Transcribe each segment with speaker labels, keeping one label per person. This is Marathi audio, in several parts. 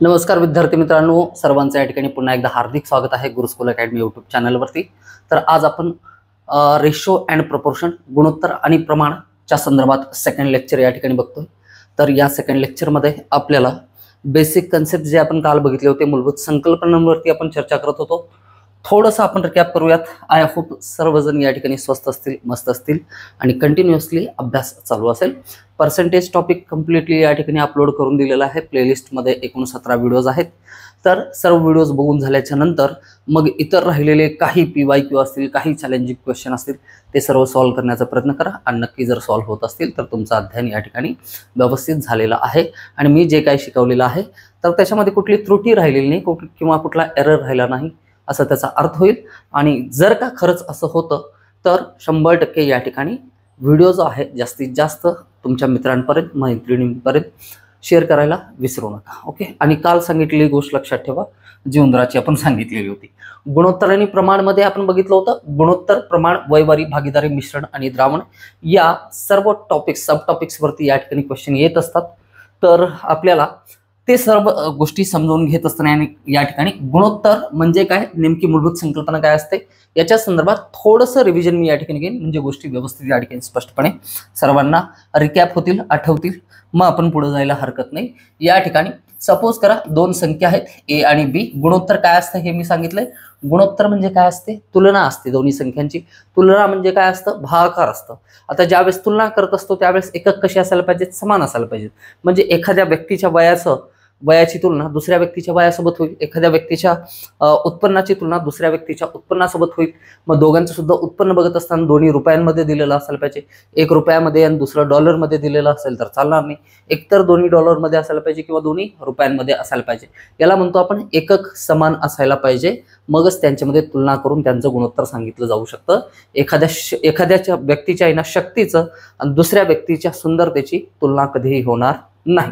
Speaker 1: नमस्कार विद्यार्थी मित्रांनो, सर्वांचं या ठिकाणी पुन्हा एकदा हार्दिक स्वागत आहे गुरुस्कूल अकॅडमी यूट्यूब चॅनलवरती। तर आज आपण रेशो अँड प्रपोर्शन गुणोत्तर आणि प्रमाणच्या संदर्भात सेकंड लेक्चर या ठिकाणी बघतोय। तर या सेकंड लेक्चरमध्ये आपल्याला बेसिक कन्सेप्ट जे आपण काल बघितले होते, मूलभूत संकल्पनांवरती आपण चर्चा करत होतो। थोडंसं आपण रिकॅप करूयात। आय होप सर्वजण या ठिकाणी स्वस्थ असतील, मस्त असतील आणि कंटिन्युअसली अभ्यास चालू असेल। पर्सेंटेज टॉपिक कम्प्लिटली या ठिकाणी अपलोड करून दिलेला आहे। प्लेलिस्टमध्ये एकूण 17 व्हिडिओज आहेत। तर सर्व व्हिडिओज बघून झाल्याच्या नंतर मग इतर राहिलेले काही PYQ असतील, काही चॅलेंजिंग क्वेश्चन असतील, ते सर्व सॉल्व्ह करण्याचा प्रयत्न करा। आणि नक्की जर सॉल्व्ह होत असतील तर तुमचं अध्ययन या ठिकाणी व्यवस्थित झालेलं आहे आणि मी जे काही शिकवलेलं आहे तर त्याच्यामध्ये कुठली त्रुटी राहिलेली नाही किंवा कुठला एरर राहिला नाही असं त्याचा अर्थ होईल। आणि जर का खरंच असं होतं तर 100% या ठिकाणी व्हिडिओ जो आहे जास्तीत जास्त तुमच्या मित्रांपर्यंत, मैत्रिणींपर्यंत शेअर करायला विसरू नका। ओके। आणि काल सांगितलेली गोष्ट लक्षात ठेवा, जी उंदराची आपण सांगितलेली होती। गुणोत्तर आणि प्रमाणमध्ये आपण बघितलं होतं, गुणोत्तर, प्रमाण, वैवारी, भागीदारी, मिश्रण आणि द्रावण या सर्व टॉपिक्स, सब टॉपिक्सवरती या ठिकाणी क्वेश्चन येत असतात। तर आपल्याला ते सर्व गोष्टी समजून घेत असताना या ठिकाणी गुणोत्तर म्हणजे काय, नेमकी मूलभूत संकल्पना काय असते याच्या संदर्भात थोडंसं रिव्हिजन मी या ठिकाणी घेईन, म्हणजे गोष्टी व्यवस्थित या ठिकाणी स्पष्टपणे सर्वांना रिकॅप होतील, आठवतील, मग आपण पुढे जायला हरकत नाही। या ठिकाणी सपोज करा दोन संख्या आहेत A आणि B। गुणोत्तर काय असतं हे मी सांगितलंय। गुणोत्तर म्हणजे काय असते, तुलना असते दोन्ही संख्यांची। तुलना म्हणजे काय असतं, भागाकार असतं। आता ज्यावेळेस तुलना करत असतो त्यावेळेस एकक कसे असायला पाहिजेत, समान असायला पाहिजेत। म्हणजे एखाद्या व्यक्तीच्या वयाची तुलना दुसऱ्या व्यक्तीच्या वयासोबत होईल, एखाद्या व्यक्तीच्या उत्पन्नाची तुलना दुसऱ्या व्यक्तीच्या उत्पन्नासोबत होईल। मग दोघांचं सुद्धा उत्पन्न बघत असताना दोन्ही रुपयांमध्ये दिलेलं असायला पाहिजे। एक रुपयामध्ये आणि दुसरं डॉलरमध्ये दिलेलं असेल तर चालणार नाही। एकतर दोन्ही डॉलरमध्ये असायला पाहिजे किंवा दोन्ही रुपयांमध्ये असायला पाहिजे। याला म्हणतो आपण एकक समान असायला पाहिजे, मगच त्यांच्यामध्ये तुलना करून त्यांचं गुणोत्तर सांगितलं जाऊ शकतं। एखाद्याच्या व्यक्तीच्या शक्तीचं आणि दुसऱ्या व्यक्तीच्या सुंदरतेची तुलना कधीही होणार नाही।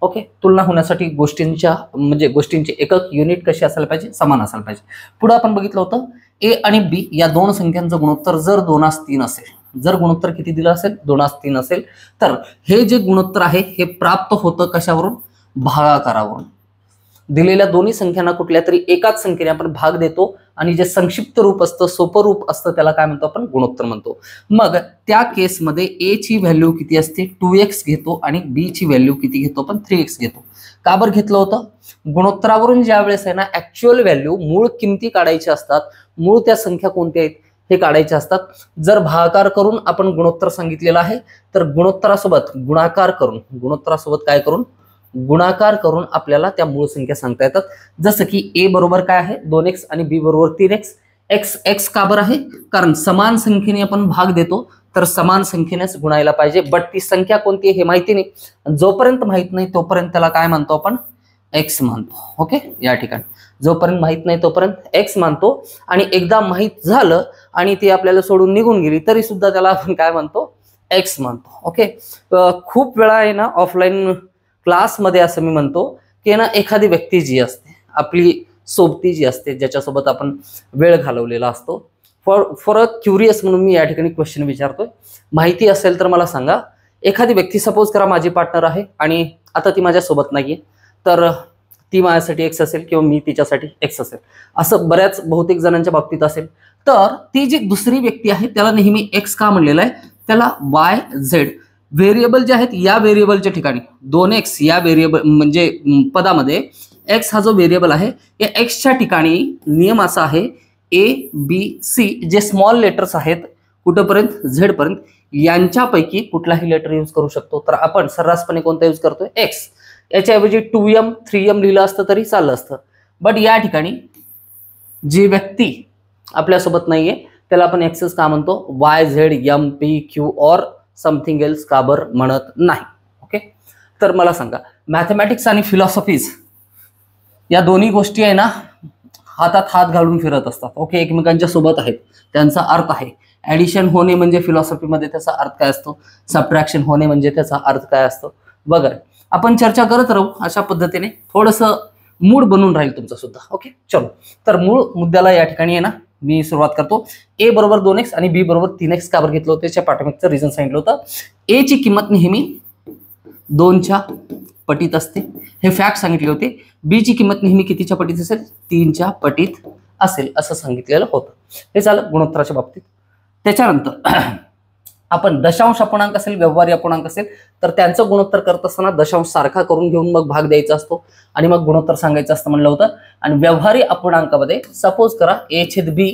Speaker 1: ओके। तुलना होण्यासाठी गोष्टींचे एकक युनिट कशी असायला पाहिजे, समान असायला पाहिजे। पुढे आपण बघितलं होतं A आणि B या दोन संख्यांचं गुणोत्तर जर 2:3 असेल, जर गुणोत्तर किती दिलं असेल, 2:3 असेल, तर हे जे गुणोत्तर आहे हे प्राप्त होतं कशावरून, भागाकारावरून। दिलेल्या दोन्ही संख्यांना कुठल्या तरी एकाच संख्येने आपण भाग देतो आणि जे संक्षिप्त रूप असतं, सोपं रूप असतं, त्याला काय म्हणतो आपण, गुणोत्तर म्हणतो। मग त्या केसमध्ये A ची व्हॅल्यू किती असते, 2x घेतो आणि B ची व्हॅल्यू किती घेतो, आपण 3x घेतो। का बरं घेतलं होतं, गुणोत्तरावरून ज्या वेळेस आहे ना ऍक्च्युअल व्हॅल्यू, मूळ किमती काढायच्या असतात, मूळ त्या संख्या कोणत्या आहेत हे काढायचे असतात। जर भागाकार करून आपण गुणोत्तर सांगितलेलं आहे तर गुणोत्तरासोबत गुणाकार करून आपल्याला त्या मूळ संख्या सांगता येतात। जसं की A बरोबर काय आहे 2x आणि B बरोबर 3x। x का बरं आहे, कारण समान संख्येने आपण भाग देतो तर समान संख्येनेच गुणायला पाहिजे। बट ती संख्या कोणती आहे हे माहिती नाही, जोपर्यंत माहित नाही तोपर्यंत त्याला काय मानतो आपण, x मानतो। ओके। या ठिकाणी जोपर्यंत माहित नाही तोपर्यंत x मानतो आणि एकदा माहित झालं आणि ती आपल्याला सोडून निघून गेली तरी सुद्धा त्याला आपण काय मानतो, x मानतो। ओके। खूप वेळा आहे ना ऑफलाईन क्लासमध्ये असं मी म्हणतो की ना एखादी व्यक्ती जी असते, आपली सोबती जी असते, ज्याच्यासोबत आपण वेळ घालवलेला असतो, फॉर अ क्युरियस म्हणून मी या ठिकाणी क्वेश्चन विचारतोय, माहिती असेल तर मला सांगा। एखादी व्यक्ती सपोज करा माझी पार्टनर आहे आणि आता ती माझ्यासोबत नाहीये, तर ती माझ्यासाठी x असेल किंवा मी तिच्यासाठी x असेल, असं बऱ्याच बहुतेक जणांच्या बाबतीत असेल। तर ती जी दुसरी व्यक्ती आहे त्याला नेहमी x का म्हणलेलं आहे, त्याला YZ व्हेरिएबल जे आहेत या व्हेरिएबलच्या ठिकाणी 2x या व्हेरिएबल म्हणजे पदामध्ये x हा जो व्हेरिएबल आहे या x च्या ठिकाणी नियम असा आहे ABC जे स्मॉल लेटर्स आहेत कुठपर्यंत, Z पर्यंत, यांच्यापैकी कुठलाही लेटर यूज करू शकतो। तर आपण सर्रासपणे कोणता यूज करतोय, x। याच्याऐवजी 2m 3m लिहिलं असतं तरी चाललं असतं। बट या ठिकाणी जी व्यक्ती आपल्यासोबत नाहीये त्याला आपण एक्सच का म्हणतो, YZMPQ और समथिंग एल्स का बरं म्हणत नाही। ओके। तर मला सांगा, मॅथमॅटिक्स आणि फिलॉसॉफीज या दोन्ही गोष्टी आहे ना हातात हात घालून फिरत असतात। ओके। एकमेकांच्या सोबत आहेत, त्यांचा अर्थ आहे। ऍडिशन होणे म्हणजे फिलॉसॉफीमध्ये त्याचा अर्थ काय असतो, सबट्रॅक्शन होणे म्हणजे त्याचा अर्थ काय असतो वगैरे आपण चर्चा करत राहू। अशा पद्धतीने थोडंसं मूड बनून राहील तुमचा सुद्धा। ओके। चलो, तर मूळ मुद्द्याला या ठिकाणी आहे ना मी सुरुवात करतो। A बरोबर 2x आणि B बरोबर 3x का बरं घेतलं होतं, त्याच्या पाठीमागचं रिझन सांगितलं होतं। A ची किंमत नेहमी 2च्या पटीत असते, हे फॅक्ट सांगितले होते. बी ची किंमत नेहमी कितीच्या पटीत असेल? 3च्या पटीत असेल असं सांगितलेलं होतं. हे झालं गुणोत्तराच्या बाबतीत. त्याच्यानंतर आपण दशांश अपूर्णांक असेल, व्यवहारी अपूर्णांक असेल तर त्यांचं गुणोत्तर करत असताना दशांश सारखा करून घेऊन मग भाग द्यायचा असतो आणि मग गुणोत्तर सांगायचं असतं म्हणलं होतं. आणि व्यवहारी अपूर्णांकामध्ये सपोज करा a/b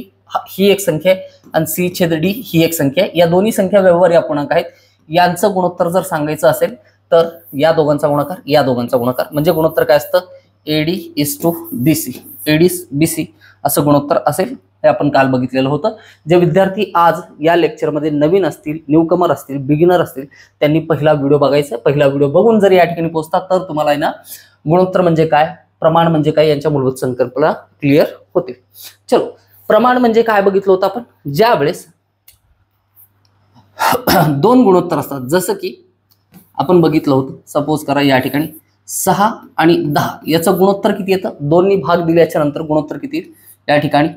Speaker 1: ही एक संख्या आहे आणि c/d ही एक संख्या आहे. या दोन्ही संख्या व्यवहारी अपूर्णांक आहेत. यांचं गुणोत्तर जर सांगायचं असेल तर या दोघांचा गुणाकार, या दोघांचा गुणाकार, म्हणजे गुणोत्तर काय असतं? AD/BC, AD/BC असं गुणोत्तर असेल. हे आपण काल बघितलेलं होतं. जे विद्यार्थी आज या लेक्चरमध्ये नवीन असतील, न्यूकमर असतील, बिगिनर असतील, त्यांनी पहिला व्हिडिओ बघायचा. पहिला व्हिडिओ बघून जर या ठिकाणी पोहोचतात तर तुम्हाला आहे ना गुणोत्तर म्हणजे काय, प्रमाण म्हणजे काय यांच्या मूलभूत संकल्पना क्लिअर होतील. चलो, प्रमाण म्हणजे काय बघितलं होतं आपण? ज्या वेळेस दोन गुणोत्तर असतात, जसं की आपण बघितलं होतं. सपोज करा या ठिकाणी 6 आणि 10 याचं गुणोत्तर किती येतं? 2नी भाग दिल्याच्या नंतर गुणोत्तर किती येईल? या ठिकाणी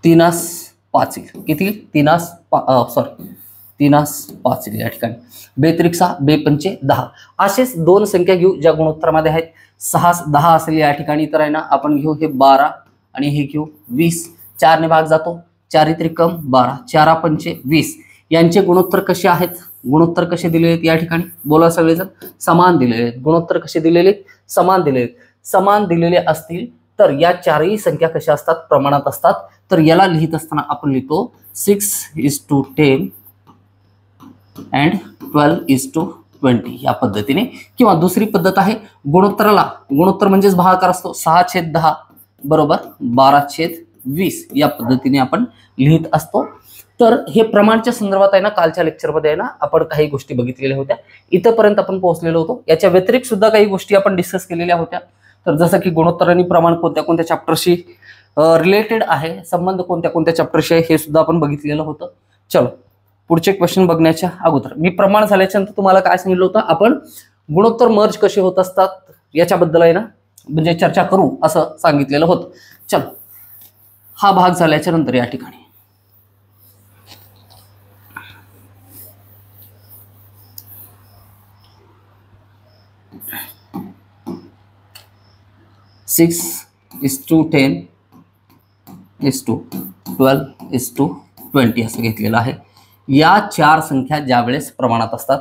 Speaker 1: 3/5 येईल. किती? 3/5 येईल या ठिकाणी. 2×6 2×5 10. असेच दोन संख्या घेऊ ज्या गुणोत्तरामध्ये आहेत. 6/10 असेल या ठिकाणी तर आहे ना आपण घेऊ हे 12 आणि हे घेऊ 20. 4 ने भाग जातो, 4×3 12, 4×5 20. यांचे गुणोत्तर कसे आहेत? गुणोत्तर कसे दिलेले आहेत या ठिकाणी? बोला सगळेजण. समान दिलेले आहेत. गुणोत्तर कसे दिलेले? समान दिलेले आहेत. समान दिलेले असतील तर या चारही संख्या कशा असतात? प्रमाणात असतात. तर याला लिहित असताना आपण लिहितो 6:10 and 12:20 या पद्धतीने. किंवा दुसरी पद्धत आहे गुणोत्तराला, गुणोत्तर म्हणजेच भागाकार असतो, 6/10 बरोबर 12/20 या पद्धतीने आपण लिहित असतो. तर हे प्रमाणच्या संदर्भात आहे ना कालच्या लेक्चरमध्ये आहे ना आपण काही गोष्टी बघितलेल्या होत्या. इथपर्यंत आपण पोहोचलेलो होतो. याच्या व्यतिरिक्त सुद्धा काही गोष्टी आपण डिस्कस केलेल्या होत्या. तर जसं की गुणोत्तर आणि प्रमाण कोणत्या कोणत्या चॅप्टरशी रिलेटेड आहे, संबंध कोणत्या कोणत्या चॅप्टरशी आहे हे सुद्धा आपण बघितलेलं होतं. चलो, पुढचे क्वेश्चन बघण्याच्या अगोदर मी प्रमाण झाल्याच्या नंतर तुम्हाला काय सांगितलं होतं? आपण गुणोत्तर मर्ज कसे होत असतात याच्याबद्दल आहे ना म्हणजे चर्चा करू असं सांगितलेलं होतं. चलो, हा भाग झाल्याच्या नंतर या ठिकाणी 6:10:12:20 असं घेतलेलं आहे. या चार संख्या ज्या वेळेस प्रमाणात असतात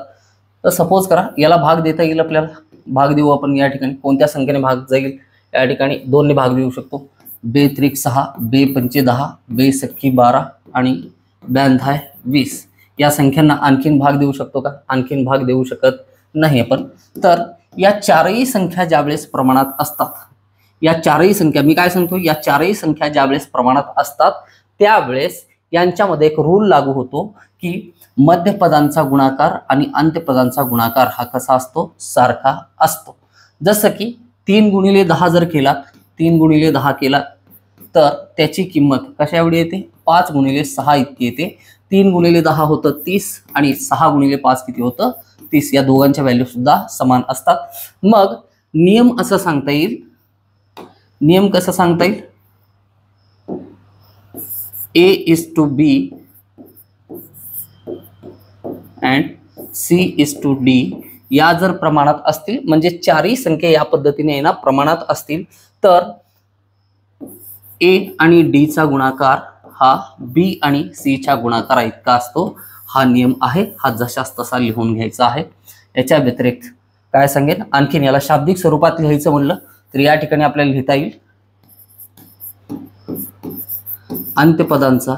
Speaker 1: तर सपोज करा याला भाग देता येईल आपल्याला. भाग देऊ आपण या ठिकाणी. कोणत्या संख्येने भाग जाईल? या ठिकाणी 2 ने भाग देऊ शकतो. 2×6 2×5 10 2×6 12 आणि 2×20 या संख्यांना आणखीन भाग देऊ शकतो का? आणखीन भाग देऊ शकत नाही आपण. तर या चारही संख्या ज्यावेळेस प्रमाणात असतात, या चारही संख्या मी काय सांगतो, या चारही संख्या ज्यावेळेस प्रमाणात असतात त्यावेळेस यांच्यामध्ये एक रूल लागू होतो की मध्यपदांचा गुणाकार आणि अंत्यपदांचा गुणाकार हा कसा असतो? सारखा असतो. जसं की 3×10 जर केला, 3×10 केला तर त्याची किंमत कशा एवढी येते? 5×6 इतकी येते. 3×10 होतं 30 आणि 6×5 किती होतं? 30. या दोघांच्या व्हॅल्यू सुद्धा समान असतात. मग नियम असं सांगता येईल, नियम कसं सांगता येईल? A/B and C/D या जर प्रमाणात असतील म्हणजे चारही संख्या या पद्धतीने आहे ना प्रमाणात असतील तर A आणि D चा गुणाकार हा B आणि C च्या गुणाकारा इतका असतो. हा नियम आहे. हा जशास तसा लिहून घ्यायचा आहे. याच्या व्यतिरिक्त काय सांगेन आणखीन याला शाब्दिक स्वरूपात लिहायचं म्हणलं तर या ठिकाणी आपल्याला लिहिता येईल अंत्यपदांचा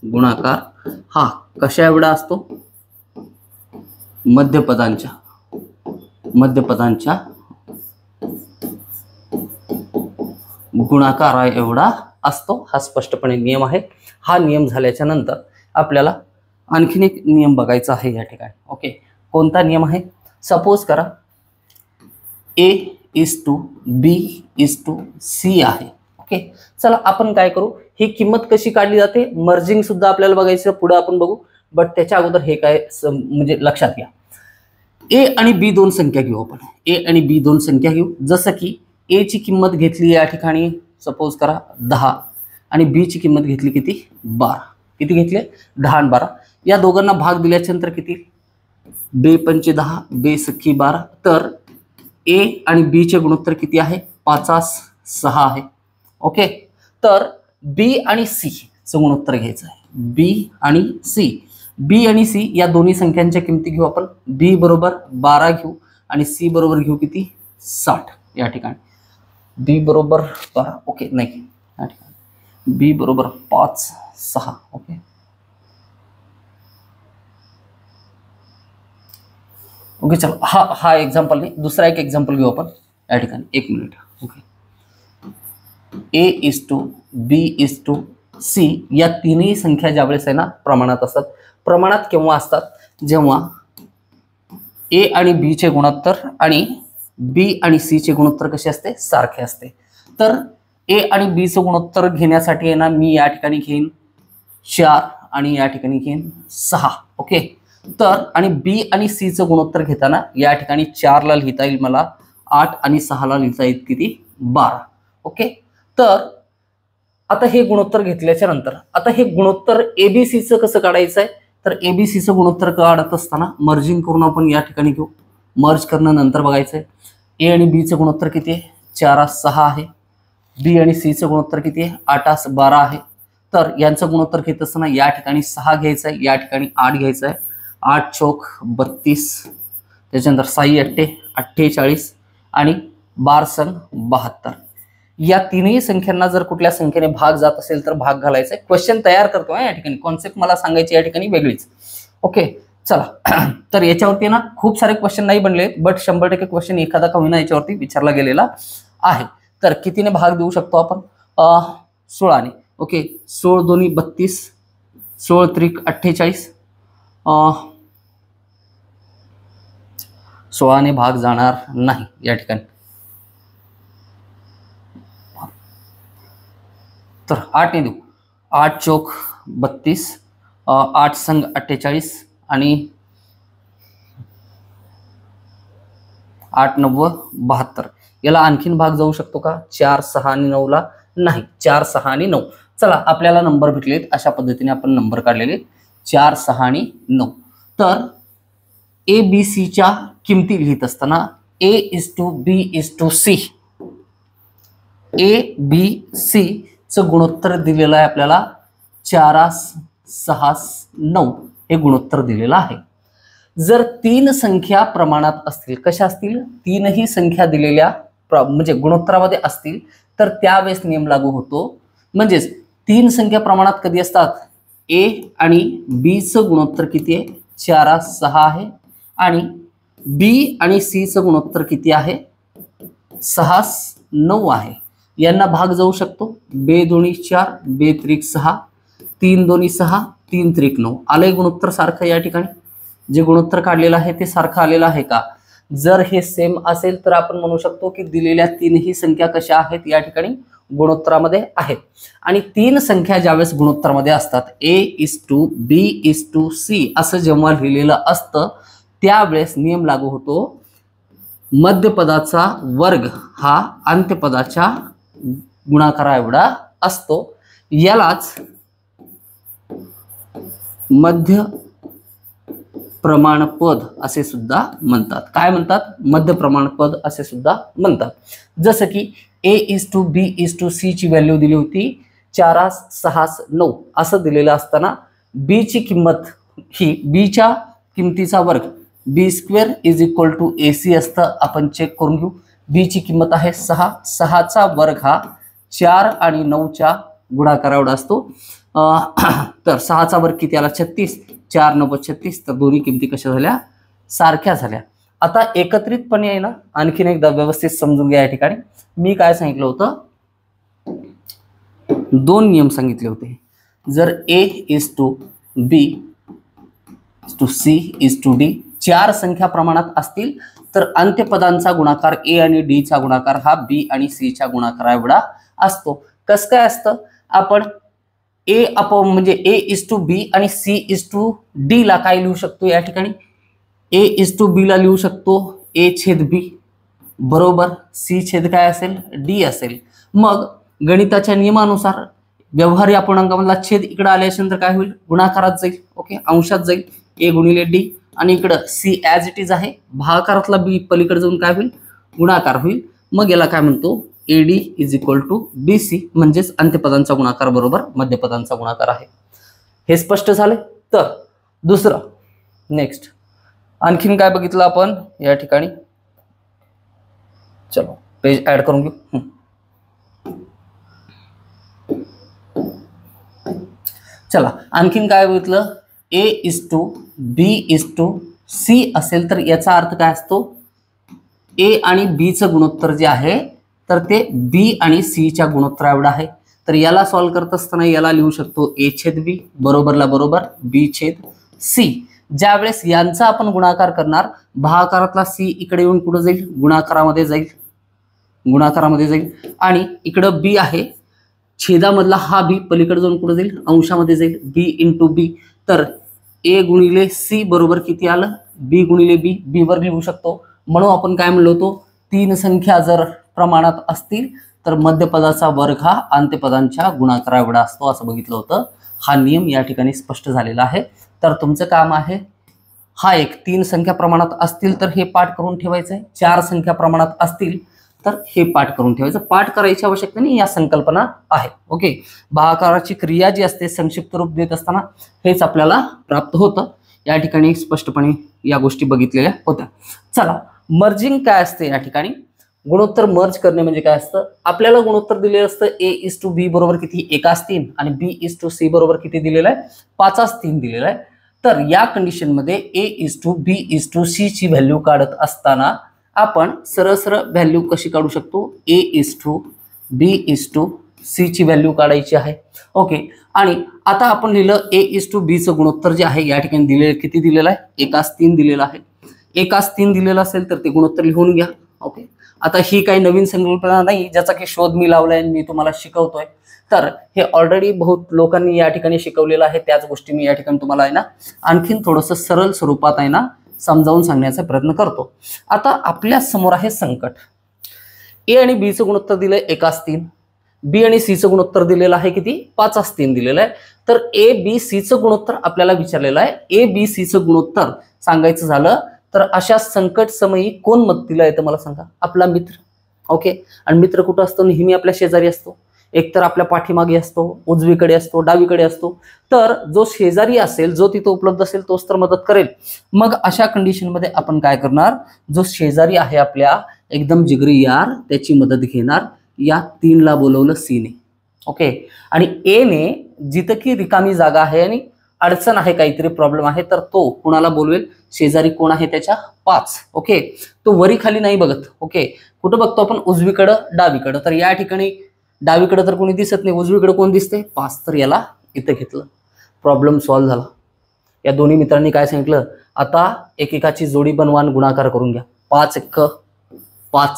Speaker 1: गुणाकार हा कशा एवढा असतो? मध्यपदांच्या गुणाकारा एवढा असतो. हा स्पष्टपणे नियम आहे. हा नियम झाल्याच्या नंतर आपल्याला आणखीन एक नियम बघायचा आहे या ठिकाणी. ओके, कोणता नियम आहे? सपोज करा A/B/C आहे. ओके, चला आपण काय करू, ही किंमत कशी काढली जाते मर्जिंग सुद्धा आपल्याला बघायचं, पुढे आपण बघू. बट त्याच्या अगोदर हे काय म्हणजे लक्षात घ्या. A आणि B दोन संख्या घेऊ आपण. A आणि B दोन संख्या घेऊ. जसं की A ची किंमत घेतली या ठिकाणी सपोज करा 10 आणि B ची किंमत घेतली किती? 12. किती घेतले 10 आणि 12. या दोघांना भाग दिल्याच्या नंतर किती 2 पंचे 10 2 सख्खी 12. तर ए आणि बी चे गुणोत्तर किती आहे 5 6 आहे. ओके, तर बी आणि सी चं गुणोत्तर घ्यायचं आहे. बी आणि सी या दोन्ही संख्यांच्या किमती घेऊ आपण. बी बरोबर 12 घेऊ आणि सी बरोबर घेऊ किती 60. या ठिकाणी बी बरोबर 12. ओके, नाही या ठिकाणी बी बरोबर 5 6. ओके ओके चलो हा एक्झाम्पल नाही, दुसरा एक एक्झाम्पल घेऊ आपण या ठिकाणी. 1 minute. Okay, A is to B is to C या तीनही संख्या ज्यावेळेस आहे ना प्रमाणात असतात. प्रमाणात केव्हा असतात जेव्हा ए आणि बी चे गुणोत्तर आणि बी आणि सी चे गुणोत्तर कसे असते सारखे असते. तर ए आणि बी चं गुणोत्तर घेण्यासाठी आहे ना मी या ठिकाणी घेईन 4 आणि या ठिकाणी घेईन 6. ओके, तर आणि बी आणि सी चं गुणोत्तर घेताना या ठिकाणी 4 ला लिहिता येईल मला 8 आणि 6 ला लिहिता येईल किती 12. ओके, तर आता हे गुणोत्तर घेतल्याच्या नंतर आता हे गुणोत्तर एबीसीचं कसं काढायचं आहे. तर एबीसीचं गुणोत्तर काढत असताना मर्जिंग करून आपण या ठिकाणी घेऊ. मर्ज करणं नंतर बघायचं आहे. ए आणि बीचं गुणोत्तर किती आहे 4 6 आहे. बी आणि सीचं गुणोत्तर किती आहे 8 12 आहे. तर यांचं गुणोत्तर घेत असताना या ठिकाणी 6 घ्यायचं आहे, या ठिकाणी 8 घ्यायचं आहे. 8 चौक 32, त्याच्यानंतर 6 8 48 आणि 12 संग 72. या तीनही संख्यांना जर कुठल्या संख्येने भाग जात असेल तर भाग घालायचा आहे. क्वेश्चन तयार करतो या ठिकाणी, कॉन्सेप्ट मला सांगायची या ठिकाणी वेगळीच. ओके चला तर याच्यावरती ना खूप सारे क्वेश्चन नाही बनले, बट 100% क्वेश्चन एखादा का होईना याच्यावरती विचारला गेलेला आहे. तर कितीने भाग देऊ शकतो आपण 16 ने. ओके, 16 दोन्ही 32, 16 त्रिक 48. 16 ने भाग जाणार नाही या ठिकाणी. तर 8 ने देऊ. 8 चौक 32, 8 संग 48 आणि 8 9 72. याला आणखीन भाग जाऊ शकतो का 4 6 आणि 9 ला नाही. 4 6 आणि 9. चला आपल्याला नंबर भेटलेत अशा पद्धतीने आपण नंबर काढलेले 4 6 आणि 9. तर ए बी सी च्या किमती लिहित असताना A is to B is to C, A B C चं गुणोत्तर दिलेलं आहे आपल्याला 4 6 9 हे गुणोत्तर दिलेलं आहे. जर 3 संख्या प्रमाणात असतील, कशा असतील तीनही संख्या दिलेल्या म्हणजे गुणोत्तरामध्ये असतील तर त्यावेळेस नियम लागू होतो. म्हणजेच 3 संख्या प्रमाणात कधी असतात ए आणि बी चं गुणोत्तर किती आहे 4 6 आहे आणि बी आणि सी चं गुणोत्तर किती आहे 6 9 आहे. यांना भाग जाऊ शकतो. 2 दोन्ही 4 2 त्रिक 6, 3 दोन्ही 6 3 त्रिक 9. आलंय गुणोत्तर सारखं. या ठिकाणी जे गुणोत्तर काढलेलं आहे ते सारखं आलेलं आहे का. जर हे सेम असेल तर आपण म्हणू शकतो की दिलेल्या तीनही संख्या कशा आहेत या ठिकाणी गुणोत्तरामध्ये आहेत. आणि 3 संख्या ज्यावेळेस गुणोत्तरामध्ये असतात A is to B is to C असं जेव्हा लिहिलेलं असतं त्यावेळेस नियम लागू होतो. मध्यपदाचा वर्ग हा अंत्यपदाच्या गुणाकारा एवढा असतो. यालाच मध्य प्रमाणपद असे सुद्धा म्हणतात. काय म्हणतात मध्य प्रमाणपद असे सुद्धा म्हणतात. जसं की A is to B is to C ची व्हॅल्यू दिली होती 4 6 9 असं दिलेलं असताना बी ची किंमत ही बी च्या किमतीचा वर्ग B square is equal to A C असतं. आपण चेक करून घेऊ. बी ची किंमत आहे 6, 6 चा वर्ग हा 4 आणि 9 च्या गुणाकारा एवढा असतो. तर 6 चा वर्ग किती आला 36, 4 9 36. तर दोन्ही किमती कशा झाल्या सारख्या झाल्या. आता एकत्रितपणे आहे ना आणखीन एकदा व्यवस्थित समजून घ्या. या ठिकाणी मी काय सांगितलं होतं 2 नियम सांगितले होते. जर A is to B to C is to D 4 संख्या प्रमाणात असतील तर अंत्यपदांचा गुणाकार ए आणि डी चा गुणाकार हा बी आणि सी च्या गुणाकारा एवढा असतो. कसं काय असतं आपण ए अपॉन म्हणजे ए इज टू बी आणि सी इज टू डी ला काय लिहू शकतो या ठिकाणी ए इज टू बी ला लिहू शकतो ए छेद बी बरोबर सी छेद काय असेल डी असेल. मग गणिताच्या नियमानुसार व्यवहारी अपूर्णांकामधला छेद इकडे आल्यानंतर काय होईल, गुणाकारात जाईल. ओके, अंशात जाईल a गुणिले d, आणि इकडं c ॲज इट इज आहे, भागाकारातला b पलीकडे जाऊन काय होईल, गुणाकार होईल. मग याला काय म्हणतो, AD is equal to BC, म्हणजेच अंत्यपदांचा गुणाकार बरोबर मध्यपदांचा गुणाकार आहे. हे स्पष्ट झाले. तर दुसरं नेक्स्ट आणखीन काय बघितलं आपण या ठिकाणी, चलो पेज ऍड करून घेऊ. चला आणखीन काय बघितलं, A:B:C असेल तर याचा अर्थ काय असतो, A आणि B चं गुणोत्तर जे आहे तर ते B आणि C च्या गुणोत्तरा एवढं आहे. तर याला सॉल्व्ह करत असताना याला लिहू शकतो A/B बरोबरला बरोबर B/C. ज्यावेळेस यांचा आपण गुणाकार करणार, भागाकारातला C इकडे येऊन कुठं जाईल, गुणाकारामध्ये जाईल, गुणाकारामध्ये जाईल. आणि इकडं B आहे, छेदामधला हा B पलीकडे जाऊन कुठं जाईल, अंशामध्ये जाईल, B × B. तर A गुणिले C बरोबर किती आलं, B गुणिले B, B वर लिहू शकतो. म्हणून आपण काय म्हणलो होतो, तीन संख्या जर प्रमाणात असतील तर मध्यपदाचा वर्ग हा अंत्यपदांच्या गुणाकारा एवढा असतो असं बघितलं होतं. हा नियम या ठिकाणी स्पष्ट झालेला आहे. तर तुमचं काम आहे, हा एक तीन संख्या प्रमाणात असतील तर हे पाठ करून ठेवायचं आहे, चार संख्या प्रमाणात असतील तर हे पाठ करून ठेवायचं. पाठ करायची आवश्यकता नाही, या संकल्पना आहे. ओके, भागाकाराची क्रिया जी असते संक्षिप्त रूप देत असताना हेच आपल्याला प्राप्त होतं. या ठिकाणी स्पष्टपणे या गोष्टी बघितलेल्या होत्या. चला, मर्जिंग काय असते या ठिकाणी, गुणोत्तर मर्ज करणे म्हणजे काय असतं, आपल्याला गुणोत्तर दिलेलं असतं A:B बरोबर किती, 1:3, आणि B:C बरोबर किती दिलेलं आहे, 5:3 दिलेलं आहे. तर या कंडिशन मध्ये A:B:C ची व्हॅल्यू काढत असताना आपण सरळ सरळ व्हॅल्यू कशी काढू शकतो, A:B:C ची व्हॅल्यू काढायची आहे. ओके, आणि आता आपण लिहिलं A:B चं गुणोत्तर जे आहे या ठिकाणी दिलेलं किती दिलेलं आहे, 1:3 दिलेलं आहे. 1:3 दिलेलं असेल तर ते गुणोत्तर लिहून घ्या. ओके, आता ही काही नवीन संकल्पना नाही ज्याचा की शोध मी लावलाय, मी तुम्हाला शिकवतोय. तर हे ऑलरेडी बहुत लोकांनी या ठिकाणी शिकवलेलं आहे. त्याच गोष्टी मी या ठिकाणी तुम्हाला आहे ना आणखीन थोडंसं सरळ स्वरूपात आहे ना समजावून सांगण्याचा प्रयत्न करतो. आता आपल्या समोर आहे संकट. A आणि B चं गुणोत्तर दिलंय 1:3, B आणि C चं गुणोत्तर दिलेलं आहे किती, 5:3 दिलेलं आहे. तर A:B:C चं गुणोत्तर आपल्याला विचारलेलं आहे. A:B:C चं गुणोत्तर सांगायचं झालं तर अशा संकट समयी कोण मदतीला येतं मला सांगा, आपला मित्र. ओके, आणि मित्र कुठं असतो, नेहमी आपल्या शेजारी असतो, एकतर आपल्या पाठीमागे असतो, उजवीकडे असतो, डावीकडे असतो. तर जो शेजारी असेल, जो तिथं उपलब्ध असेल तोच तर मदत करेल. मग अशा कंडिशन मध्ये आपण काय करणार, जो शेजारी आहे आपल्या एकदम जिगरी यार त्याची मदत घेणार. या 3ला बोलवलं C ने. ओके, आणि A ने जिथं की रिकामी जागा आहे आणि अडचण आहे, काहीतरी प्रॉब्लेम आहे, तर तो कुणाला बोलवेल, शेजारी कोण आहे त्याच्या 5. ओके, तो वरी खाली नाही बघत. ओके, कुठं बघतो आपण, उजवीकडं डावीकडं. तर या ठिकाणी डावीकडे तर कोणी दिसत नाही, उजवीकडे कोण दिसते, 5. तर याला इथं घेतलं, प्रॉब्लेम सॉल्व्ह झाला. या दोन्ही मित्रांनी काय सांगितलं, आता एकेकाची जोडी बनवा आणि गुणाकार करून घ्या. 5 × 5,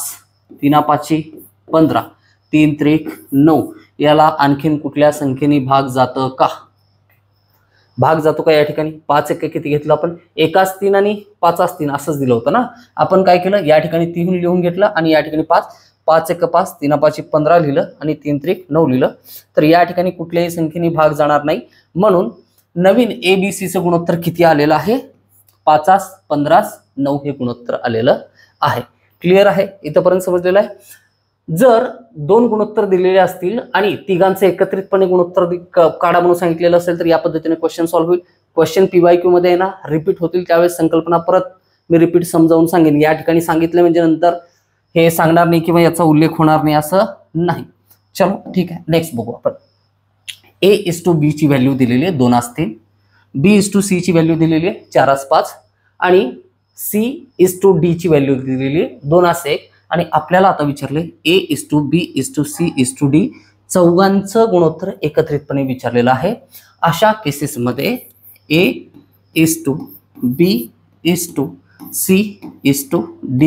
Speaker 1: 3 × 5 = 15, 3 × 3 = 9. याला आणखीन कुठल्या संख्येने भाग जातं का, भाग जातो का या ठिकाणी. 5 × 1 किती घेतलं आपण, 1:3 आणि 5:3 असंच दिलं होतं ना. आपण काय केलं, या ठिकाणी 3 लिहून घेतलं आणि या ठिकाणी 5, 5 × 5, 3 × 5 = 15 लिहिलं आणि 3 × 3 = 9 लिहिलं. तर या ठिकाणी कुठल्याही संख्येने भाग जाणार नाही. म्हणून नवीन A:B:C चं गुणोत्तर किती आलेलं आहे, 5, 15, 9 हे गुणोत्तर आलेलं आहे. क्लिअर आहे, इथपर्यंत समजलेलं आहे. जर दोन गुणोत्तर दिलेले असतील आणि तिघांचे एकत्रितपणे गुणोत्तर काढा म्हणून सांगितलेलं असेल तर या पद्धतीने क्वेश्चन सॉल्व्ह होईल. क्वेश्चन PYQ मध्ये ना रिपीट होतील, त्यावेळेस संकल्पना परत मी रिपीट समजावून सांगेन. या ठिकाणी सांगितलं म्हणजे नंतर हे सांगणार नाही किंवा याचा उल्लेख होणार नाही असं नाही. चलो ठीक आहे, नेक्स्ट बघू आपण. A:B ची व्हॅल्यू दिलेली आहे 2:3, B:C ची व्हॅल्यू दिलेली आहे 4:5 आणि C:D ची व्हॅल्यू दिलेली आहे 2:1. आणि आपल्याला आता विचारले A:B:C:D चौघांचं गुणोत्तर एकत्रितपणे विचारलेलं आहे. अशा केसेसमध्ये A:B:C:D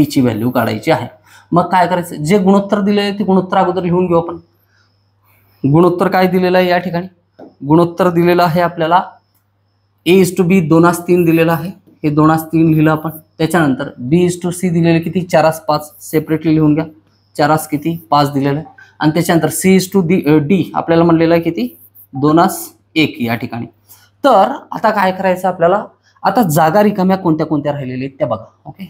Speaker 1: ची व्हॅल्यू काढायची आहे. मग काय करायचं, जे गुणोत्तर दिले ते गुणोत्तर अगोदर लिहून घेऊ आपण. गुणोत्तर काय दिलेलं आहे या ठिकाणी, गुणोत्तर दिलेलं आहे आपल्याला A:B 2:3 दिलेलं आहे, हे 2:3 लिहिलं आपण. त्याच्यानंतर B:C दिलेले किती, 4:5 सेपरेटली लिहून घ्या. 4 किती, 5 दिलेलं आहे. आणि त्याच्यानंतर C:D आपल्याला म्हणलेलं आहे किती, 2 1 या ठिकाणी. तर आता काय करायचं आपल्याला, आता जागा रिकाम्या कोणत्या कोणत्या राहिलेल्या आहेत त्या बघा. ओके,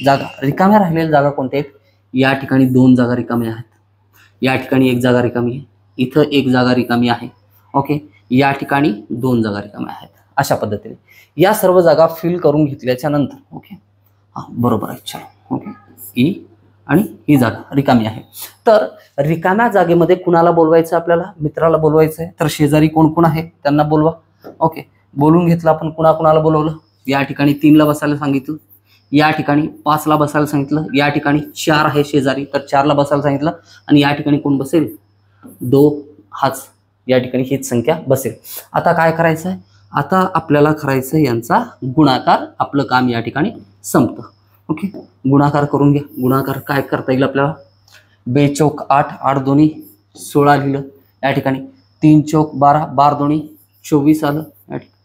Speaker 1: जागा रिकाम्या राहिलेल्या जागा कोणत्या आहेत, या ठिकाणी 2 जागा रिकाम्या आहेत, या ठिकाणी 1 जागा रिकामी आहे, इथं 1 जागा रिकामी आहे. ओके, या ठिकाणी 2 जागा रिकाम्या आहेत. अशा पद्धतीने या सर्व जागा फिल करून घेतल्याच्या नंतर, ओके हां बरोबर आहे, चलो ओके, ई आणि ही जागा रिकामी आहे. तर रिकाम्या जागेमध्ये कुणाला बोलवायचं, आपल्याला मित्राला बोलवायचं आहे. तर शेजारी कोण कोण आहे त्यांना बोलवा. ओके, बोलून घेतलं आपण, कुणाला बोलवलं, या ठिकाणी 3ला बसायला सांगितलं, या ठिकाणी 5ला बसायला सांगितलं, या ठिकाणी 4 आहे शेजारी तर 4ला बसायला सांगितलं, आणि या ठिकाणी कोण बसेल, 2 हाच, या ठिकाणी हीच संख्या बसेल. आता काय करायचं आहे, आता आपल्याला करायचं यांचा गुणाकार, आपलं काम या ठिकाणी संपतं. ओके, गुणाकार करून घ्या. गुणाकार काय करता येईल आपल्याला, 2 चौक 8, 8 दोन्ही 16 लिहिलं, या ठिकाणी 3 चौक 12, 12 दोन्ही 24 आलं, या ठिकाणी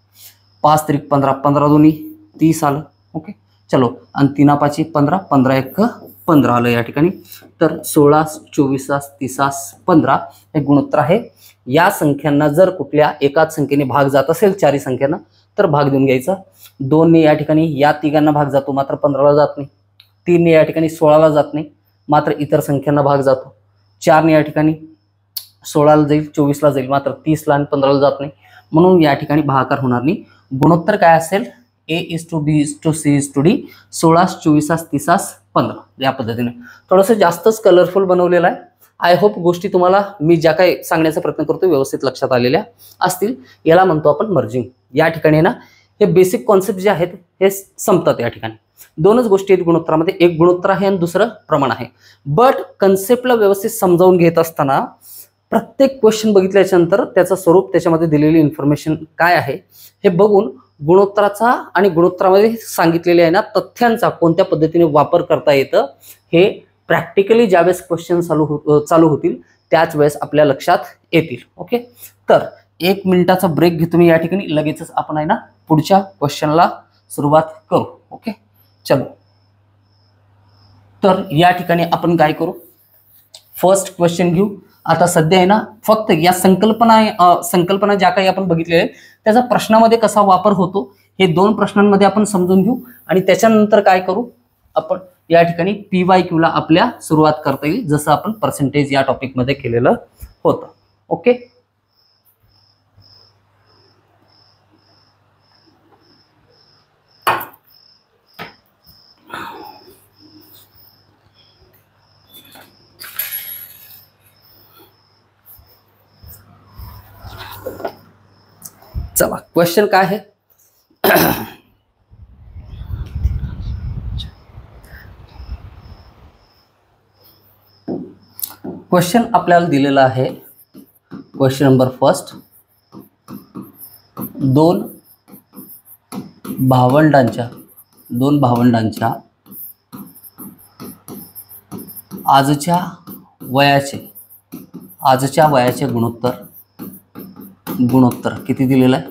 Speaker 1: 5 त्रिक 15, 15 दोन्ही 30 आलं. ओके, चलो, आणि 3 5 15, 15 1 15 आलं या ठिकाणी. तर 16 24 30 15 हे गुणोत्तर आहे. या संख्यांना जर कुठल्या एकाच संख्येने भाग जात असेल, 4 संख्यांना, तर भाग देऊन घ्यायचा. 2 ने या ठिकाणी या तिघांना भाग जातो, मात्र 15ला जात नाही. 3 ने या ठिकाणी 16ला जात नाही, मात्र इतर संख्यांना भाग जातो. 4 ने या ठिकाणी 16ला जाईल, 24ला जाईल, मात्र 30ला आणि 15ला जात नाही. म्हणून या ठिकाणी भागाकार होणार नाही. गुणोत्तर काय असेल, A:B:C:D, 16 24 30 15 या पद्धतीने. थोडंसं जास्तच कलरफुल बनवलेलं आहे. आय होप गोष्टी तुम्हाला मी ज्या काही सांगण्याचा प्रयत्न करतो व्यवस्थित लक्षात आलेल्या असतील. याला म्हणतो आपण मर्जिंग. या ठिकाणी ना हे बेसिक कॉन्सेप्ट जे आहेत हे संपतात. या ठिकाणी 2च गोष्टी आहेत गुणोत्तरामध्ये, एक गुणोत्तर आहे आणि दुसरं प्रमाण आहे. बट कन्सेप्टला व्यवस्थित समजावून घेत असताना प्रत्येक क्वेश्चन बघितल्याच्या नंतर त्याचं स्वरूप, त्याच्यामध्ये दिलेली इन्फॉर्मेशन काय आहे हे बघून गुणोत्तराचा आणि गुणोत्तरामध्ये सांगितलेले आहे ना तथ्यांचा कोणत्या पद्धतीने वापर करता येतं हे प्रॅक्टिकली ज्यावेळेस क्वेश्चन चालू होतील त्याच वेळेस आपल्या लक्षात येतील. ओके, तर 1 मिनिटाचा ब्रेक घेतो मी या ठिकाणी. लगेचच आपण आहे ना पुढच्या क्वेश्चनला सुरुवात करू. ओके, चलो. तर या ठिकाणी आपण काय करू, फर्स्ट क्वेश्चन घेऊ. आता सध्या आहे ना फक्त या संकल्पना ज्या काही आपण बघितलेल्या आहेत त्याचा प्रश्नामध्ये कसा वापर होतो हे 2 प्रश्नांमध्ये आपण समजून घेऊ. आणि त्याच्यानंतर काय करू आपण, या ठिकाणी PYQ ला आपल्या सुरुवात करता येईल, जसं आपण पर्सेंटेज या टॉपिक मध्ये केलेलं होतं. ओके, चला क्वेश्चन काय आहे. क्वेश्चन आपल्याला दिलेला आहे. क्वेश्चन नंबर फर्स्ट, 2 भावंडांच्या आजच्या वयाचे गुणोत्तर किती दिलेलं आहे,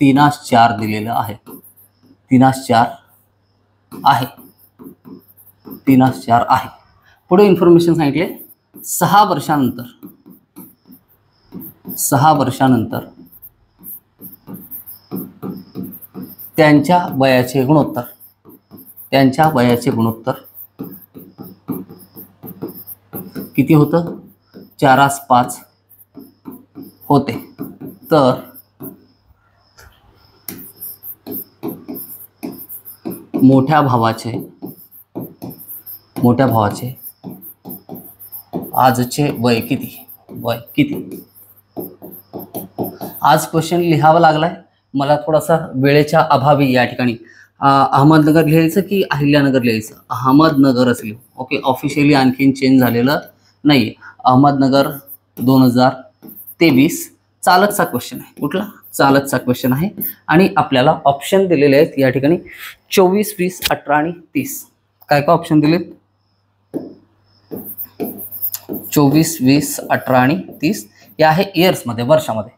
Speaker 1: 3:4 दिलेलं आहे. 3:4 आहे. पुढे इन्फॉर्मेशन सांगितले 6 वर्षानंतर त्यांच्या वयाचे गुणोत्तर किती होतं, 4:5 होते. तर मोठ्या भावाचे आजचे वय किती. आज क्वेश्चन लिहावा लागलाय मला थोडासा वेळेच्या अभावी. या ठिकाणी अहमदनगर लिहायचं की अहिल्यानगर लिहायचं, अहमदनगर असेल. ओके, ऑफिशियली आणखीन चेंज झालेलं नाही. अहमदनगर 2023 चालतचा क्वेश्चन आहे. कुठला चालतचा क्वेश्चन आहे. आणि आपल्याला ऑप्शन दिलेले आहेत या ठिकाणी 24 20 18 आणि 30. काय काय ऑप्शन दिलेत, 24 20 18 आणि 30 हे आहे इयर्समध्ये, वर्षामध्ये.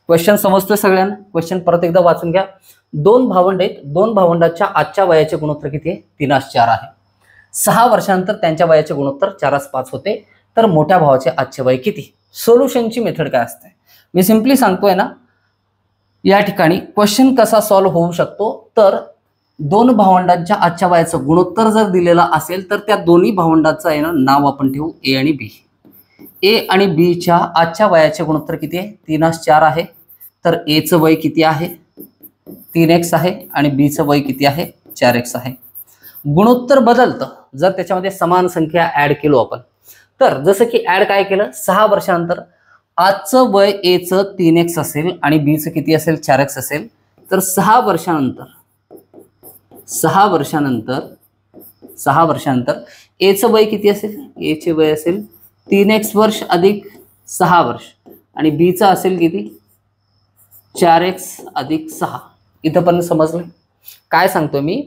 Speaker 1: क्वेश्चन समजतोय सगळ्यांना. क्वेश्चन परत एकदा वाचून घ्या. 2 भावंड आहेत, 2 भावंडाच्या आजच्या वयाचे गुणोत्तर किती आहे, 3:4 आहे. 6 वर्षानंतर त्यांच्या वयाचे गुणोत्तर 4:5 होते. तर मोठ्या भावाचे आजचे वय किती. सोल्युशनची मेथड काय असते, मी सिंपली सांगतोय ना, या ठिकाणी क्वेश्चन कसा सॉल्व्ह होऊ शकतो, तर दोन भावंडांच्या आजच्या वयाचं गुणोत्तर जर दिलेला असेल तर त्या दोन्ही भावंडांचं आहे ना नाव आपण ठेवू ए आणि बी. ए आणि बी च्या आजच्या वयाचे गुणोत्तर किती आहे? 3:4 आहे. तर ए चं वय किती आहे? 3x आहे आणि बी चं वय किती आहे? 4x आहे. गुणोत्तर बदलतं जर त्याच्यामध्ये समान संख्या ऍड केलो आपण. तर जसं की ऍड काय केलं, 6 वर्षानंतर आजचं वय ए चं 3x असेल आणि बी चं किती असेल? 4x असेल. तर 6 वर्षानंतर ए चं वय किती असेल? ए चे वय असेल 3x वर्ष अधिक 6 वर्ष आणि बी चं असेल किती? 4x अधिक 6. इथं पण समजलं काय सांगतो मी?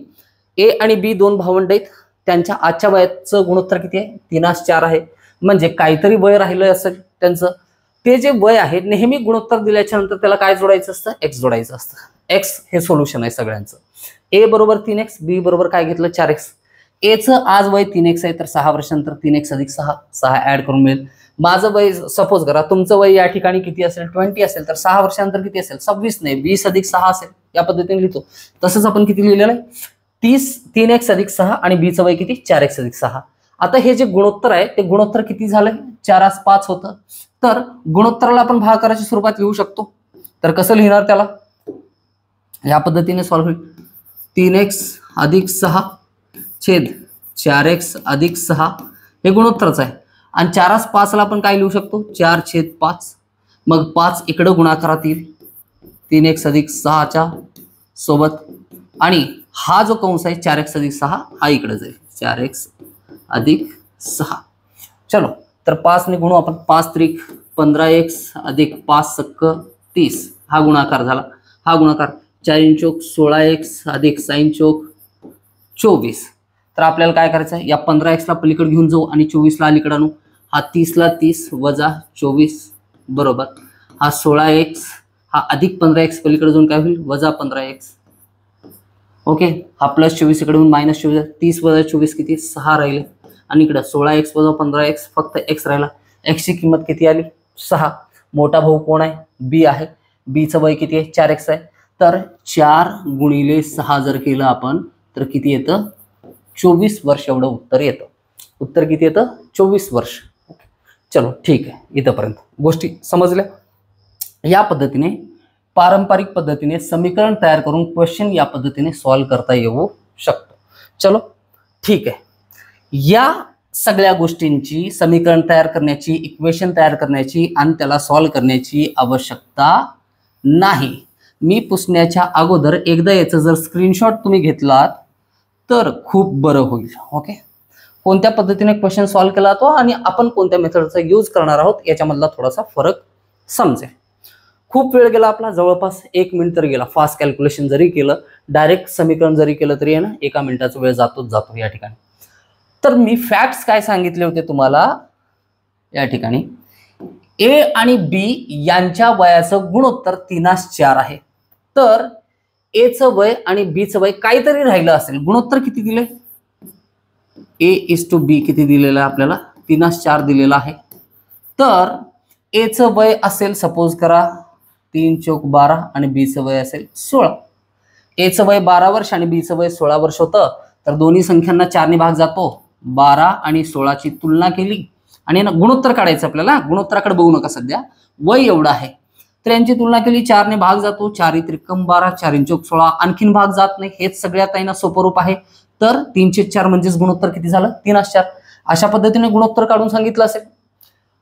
Speaker 1: ए आणि बी दोन भावंड आहेत, त्यांच्या आजच्या वयाचं गुणोत्तर किती आहे? 3:4 आहे. म्हणजे काहीतरी वय राहिलं असेल त्यांचं, ते जे वय आहे नेहमी गुणोत्तर दिल्याच्या नंतर त्याला काय जोडायचं असतं? एक्स जोडायचं असतं. एक्स हे सोल्युशन आहे सगळ्यांचं. ए बरोबर 3x, बी बरोबर काय घेतलं? 4x. ए चं आज वय 3x आहे, तर 6 वर्षानंतर 3x अधिक 6 ऍड करून मिळेल. माझं वय सपोज करा, तुमचं वय या ठिकाणी किती असेल? 20 असेल, तर 6 वर्षानंतर किती असेल? 26 नाही 20 अधिक 6 असेल. या पद्धतीने लिहितो. तसंच आपण किती लिहिलेलं आहे? 3x अधिक 6 आणि बी चं वय किती? 4x अधिक 6. आता हे जे गुणोत्तर आहे ते गुणोत्तर किती झालंय? 4:5 होतं. तर गुणोत्तराला आपण भागाकाराच्या स्वरूपात लिहू शकतो. तर कसं लिहिणार त्याला? या पद्धतीने सॉल्व्ह होईल. 3x अधिक 6 छेद 4x अधिक 6 हे गुणोत्तरच आहे. आणि 4:5 ला आपण काय लिहू शकतो? 4/5. मग 5 इकडं गुणाकारात येईल 3x अधिक 6च्या सोबत, आणि हा जो कंस आहे 4x अधिक 6 हा इकडे जाईल 4x अधिक 6. चलो, तर 5 ने गुणू आपण. 5 त्रिक 15x अधिक 5 सक्क 30 हा गुणाकार झाला. हा गुणाकार 4 चौक 16x अधिक 6 चौक 24. तर आपल्याला काय करायचं आहे? या 15x ला पलीकडे घेऊन जाऊ आणि 24 ला अलीकडे आणू. हा 30 ला 30 वजा 24 बरोबर हा 16x, हा अधिक 15x पलीकडे जाऊन काय होईल? वजा 15x. ओके, हा प्लस 24 इकडे मायनस 24. 30 वजा 24 किती? 6 राहिले. आणि इकडे 16x वजा 15x फक्त x राहिला. x ची किंमत किती आली? 6. मोठा भाऊ कोण आहे? बी आहे. बी चं वय किती आहे? 4x आहे. तर 4 गुणिले 6 जर केलं आपण तर किती येतं? 24 वर्ष एवढं उत्तर येतं. उत्तर किती येतं? 24 वर्ष. चलो ठीक आहे, इथंपर्यंत गोष्टी समजल्या. या पद्धतीने पारंपरिक पद्धतीने समीकरण तयार करून क्वेश्चन या पद्धतीने सॉल्व्ह करता येऊ शकतो. चलो ठीक आहे. या सगळ्या गोष्टींची समीकरण तयार करण्याची, इक्वेशन तयार करण्याची आणि त्याला सॉल्व्ह करण्याची आवश्यकता नाही. मी पुसण्याच्या अगोदर एकदा याचं जर स्क्रीनशॉट तुम्ही घेतलात तर खूप बरं होईल. ओके, कोणत्या पद्धतीने क्वेश्चन सॉल्व्ह केला तो आणि आपण कोणत्या मेथडचा यूज करणार आहोत याच्यामधला थोडासा फरक समजेल. खूप वेळ गेला आपला, जवळपास 1 मिनिट तर गेला. फास्ट कॅल्क्युलेशन जरी केलं, डायरेक्ट समीकरण जरी केलं तरी आहे ना 1 मिनिटाचा वेळ जातोच जातो या ठिकाणी. तर मी फॅक्ट्स काय सांगितले होते तुम्हाला या ठिकाणी? ए आणि बी यांच्या वयाचं गुणोत्तर 3:4 आहे. तर ए चं वय आणि बी चं वय काहीतरी राहिलं असेल. गुणोत्तर किती दिले? A:B किती दिलेलं आहे आपल्याला? 3:4 दिलेला आहे. तर ए चं वय असेल सपोज करा 3 चौक 12 आणि बी चं वय असेल 16. ए चं वय 12 वर्ष आणि बी चं वय 16 वर्ष होतं. तर दोन्ही संख्यांना 4 ने भाग जातो. 12 आणि 16 ची तुलना केली आणि गुणोत्तर काढायचं आपल्याला. गुणोत्तराकडे बघू नका सध्या, वय एवढं आहे. तर यांची तुलना केली, 4 ने भाग जातो. 4 त्रिकम 12, 4 चौक 16, आणखीन भाग जात नाही. हेच सगळ्यात आहे ना सोपं रूप आहे. तर 3/4 म्हणजेच गुणोत्तर किती झालं? 3:4. अशा पद्धतीने गुणोत्तर काढून सांगितलं असेल.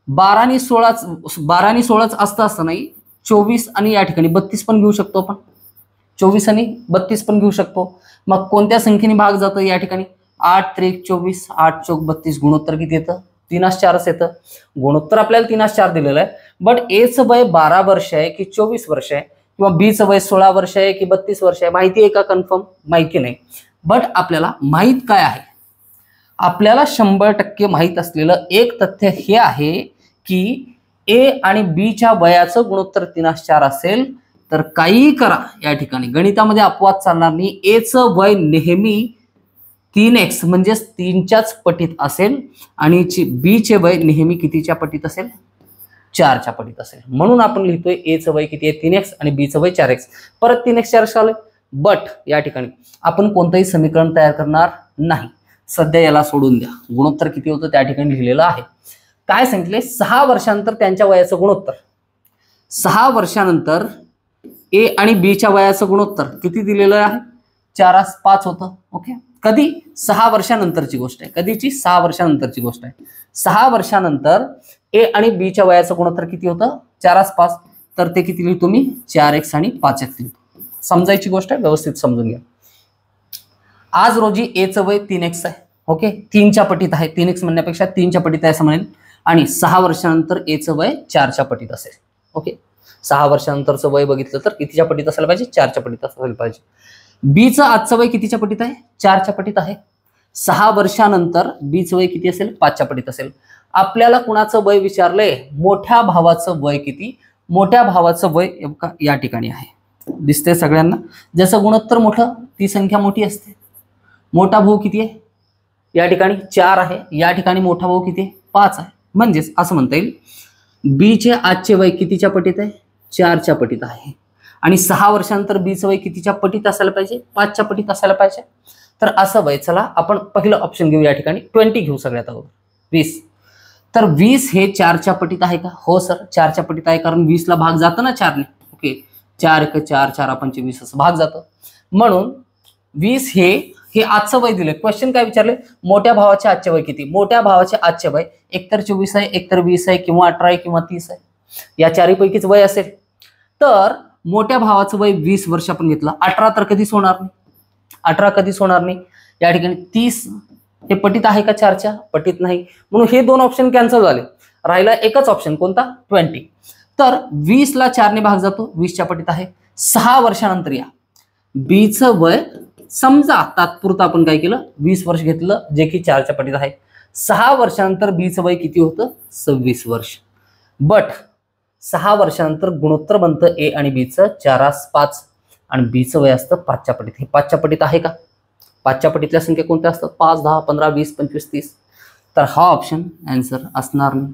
Speaker 1: 12 आणि 16 असतं असं नाही. 24 आणि या ठिकाणी 32 पण घेऊ शकतो आपण. 24 आणि 32 पण घेऊ शकतो. मग कोणत्या संख्येने भाग जातो या ठिकाणी? 8 त्रिक 24, 8 चौक 32. गुणोत्तर किती येतं? 3:4 येतं. गुणोत्तर आपल्याला 3:4 दिलेलं आहे. बट ए चं वय 12 वर्ष आहे की 24 वर्ष आहे, किंवा बी चं वय 16 वर्ष आहे की 32 वर्ष आहे, माहिती आहे का? कन्फर्म माहिती नाही. बट आपल्याला माहित काय आहे? आपल्याला 100% माहित असलेलं एक तथ्य हे आहे की ए आणि बी च्या वयाचं गुणोत्तर 3:4 असेल तर काही करा या ठिकाणी गणितामध्ये अपवाद चालणार नाही. ए चं वय नेहमी 3x म्हणजेच 3च्याच पटीत असेल आणि बी चे वय नेहमी कितीच्या पटीत असेल? 4च्या पटीत असेल. म्हणून आपण लिहितोय एचं वय किती आहे 3x आणि बीचं वय 4x. परत 3x 4x आलं. बट या ठिकाणी आपण कोणतंही समीकरण तयार करणार नाही. सध्या याला सोडून द्या. गुणोत्तर किती होतं त्या ठिकाणी लिहिलेलं आहे. काय सांगितले 6 वर्षानंतर त्यांच्या वयाचं गुणोत्तर. 6 वर्षानंतर ए आणि बीच्या वयाचं गुणोत्तर किती दिलेलं आहे 4:5 होतं. ओके. कधी 6 वर्षानंतरची गोष्ट आहे. कधीची 6 वर्षानंतरची गोष्ट आहे. 6 वर्षानंतर ए आणि बीच्या वयाचं गुणोत्तर किती होतं 4:5. तर ते किती लिहितो मी 4x आणि 5x लिहितो. समजायची गोष्ट आहे, व्यवस्थित समजून घ्या. आज रोजी एचं वय 3x आहे. ओके. 3च्या पटीत आहे. 3x म्हणण्यापेक्षा 3च्या पटीत आहे असं म्हणेल. आणि 6 वर्षानंतर एचं वय 4च्या पटीत असेल. ओके. 6 वर्षानंतरचं वय बघितलं तर कितीच्या पटीत असायला पाहिजे 4च्या पटीत असायला पाहिजे. बीचं आजचं वय कितीच्या पटीत आहे 4च्या पटीत आहे. 6 वर्षानंतर बीचं वय किती असेल 5च्या पटीत असेल. आपल्याला कुणाचं वय विचारलंय मोठ्या भावाचं वय किती. मोठ्या भावाचं वय या ठिकाणी आहे. दिसते सगळ्यांना. जसं गुणोत्तर मोठं ती संख्या मोठी असते. मोठा भाऊ किती आहे या ठिकाणी 4 आहे. या ठिकाणी मोठा भाऊ किती आहे 5 आहे. म्हणजेच असं म्हणता येईल बीचे आजचे वय कितीच्या पटीत आहे 4च्या पटीत आहे. आणि 6 वर्षानंतर बीचं वय कितीच्या पटीत असायला पाहिजे 5च्या पटीत असायला पाहिजे. तर असं वय. चला आपण पहिलं ऑप्शन घेऊ. या ठिकाणी 20 घेऊ सगळ्यात अगोदर. 20. तर 20 हे 4च्या पटीत आहे का. हो सर 4च्या पटीत आहे कारण 20ला भाग जातं ना 4ने. ओके. 4 1 4 4 5 20 असं भाग जातं. म्हणून 20 हे आजचं वय दिले. क्वेश्चन काय विचारले मोठ्या भावाचे आजचे वय किती. मोठ्या भावाचे आजचे वय एकतर 24 आहे एकतर 20 आहे किंवा 18 आहे किंवा 30 आहे. या चारीपैकीच वय असेल. तर मोठ्या भावाचं वय 20 वर्ष आपण घेतलं. 18 तर कधीच होणार नाही. 18 कधीच होणार नाही. या ठिकाणी 30 हे पटीत आहे का 4च्या पटीत नाही. म्हणून हे 2 ऑप्शन कॅन्सल झाले. राहिला एकच ऑप्शन कोणता 20. तर 20ला 4ने भाग जातो 20च्या पटीत आहे. 6 वर्षानंतर या बीचं वय समजा तात्पुरतं आपण काय केलं 20 वर्ष घेतलं जे की 4च्या पटीत आहे. 6 वर्षानंतर बीचं वय किती होतं 26 वर्ष. बट 6 वर्षानंतर गुणोत्तर बनतं ए आणि बीचं 4:5 आणि बीचं वय असतं 5च्या पटीत. हे 5च्या पटीत आहे का. 5च्या पटीतल्या संख्या कोणत्या असतात 5 10 15 20 25 30. तर हा ऑप्शन आन्सर असणार नाही.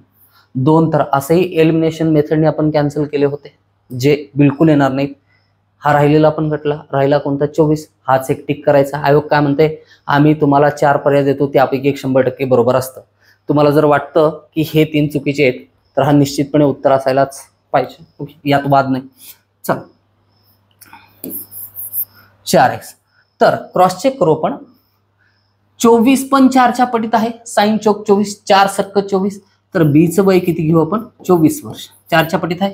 Speaker 1: 2 तर असंही एलिमिनेशन मेथडने आपण कॅन्सल केले होते जे बिलकुल येणार नाहीत. हा राहिलेला पण घटला. राहिला कोणता 24. हाच एक टिक करायचा. आयोग काय म्हणते आम्ही तुम्हाला 4 पर्याय देतो त्यापैकी एक 100% बरोबर असतं. तुम्हाला जर वाटतं की हे 3 चुकीचे आहेत तर हा निश्चितपणे उत्तर असायलाच पाहिजे. ओके. यात वाद नाही. चल 4x. तर क्रॉस चेक करू आपण. 24 पण 4च्या पटीत आहे. साइन चौक 24 4 सक्क 24. तर बीचं वय किती घेऊ आपण 24 वर्ष 4च्या पटीत आहे.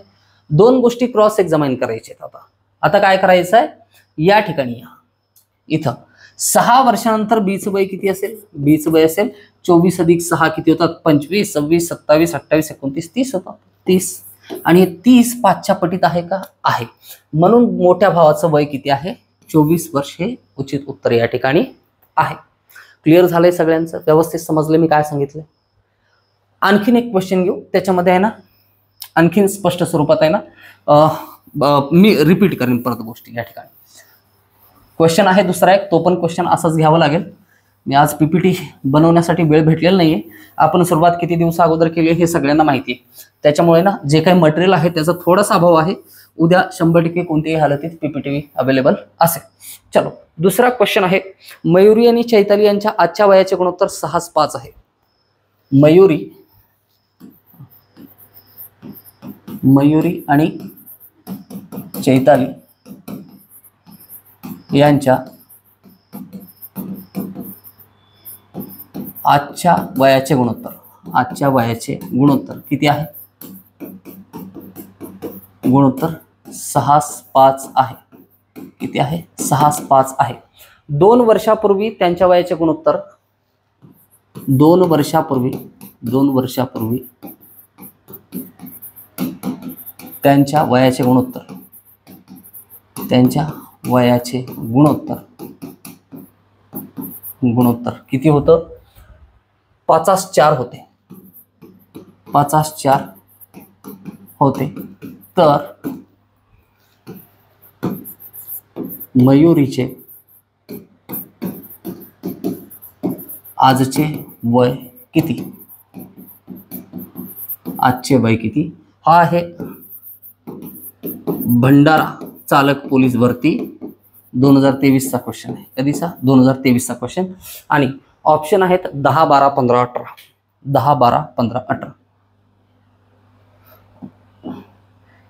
Speaker 1: 2 गोष्टी क्रॉस एक्झामाइन करायचे आहेत. आता काय करायचं आहे या ठिकाणी या इथं 6 वर्षानंतर बीचं वय किती असेल. बीचं वय असेल 24 अधिक 6 किती होतात 25 26 27 28 29 30 होतात 30. आणि 30 5च्या पटीत आहे का आहे. म्हणून मोठ्या भावाचं वय किती आहे 24 वर्ष हे उचित उत्तर या ठिकाणी आहे. क्लिअर झालंय सगळ्यांचं. व्यवस्थित समजलं मी काय सांगितलं. आणखीन एक क्वेश्चन घेऊ. त्याच्यामध्ये आहे ना आणखीन स्पष्ट स्वरूपात आहे ना मी रिपीट करेन परत गोष्टी. या ठिकाणी क्वेश्चन आहे दुसरा एक. तो पण क्वेश्चन असाच घ्यावा लागेल. मी आज पीपीटी बनवण्यासाठी वेळ भेटलेला नाहीये. आपण सुरुवात किती दिवसा अगोदर केली हे सगळ्यांना माहिती आहे. त्याच्यामुळे ना जे काही मटेरियल आहे त्याचा थोडासा अभाव आहे. उद्या 100% कोणत्याही हालतीत पीपीटी अवेलेबल असेल. चलो दुसरा क्वेश्चन आहे. मयुरी आणि चैताली यांच्या आजच्या वयाचे गुणोत्तर 6:5 आहे. मयुरी आणि चैताली यांच्या आजच्या वयाचे गुणोत्तर किती आहे. गुणोत्तर 6:5 आहे. किती आहे 6:5 आहे. 2 वर्षापूर्वी त्यांच्या वयाचे गुणोत्तर 2 वर्षापूर्वी त्यांच्या वयाचे गुणोत्तर किती होतं 5:4 होते. 5:4 होते. तर मयुरीचे आजचे वय किती. आजचे वय किती हा आहे भंडारा चालक पोलीस भरती 2023चा क्वेश्चन आहे. कधीचा? 2023चा क्वेश्चन. आणि ऑप्शन आहेत 10, 12, 15, 18. 10, 12, 15, 18.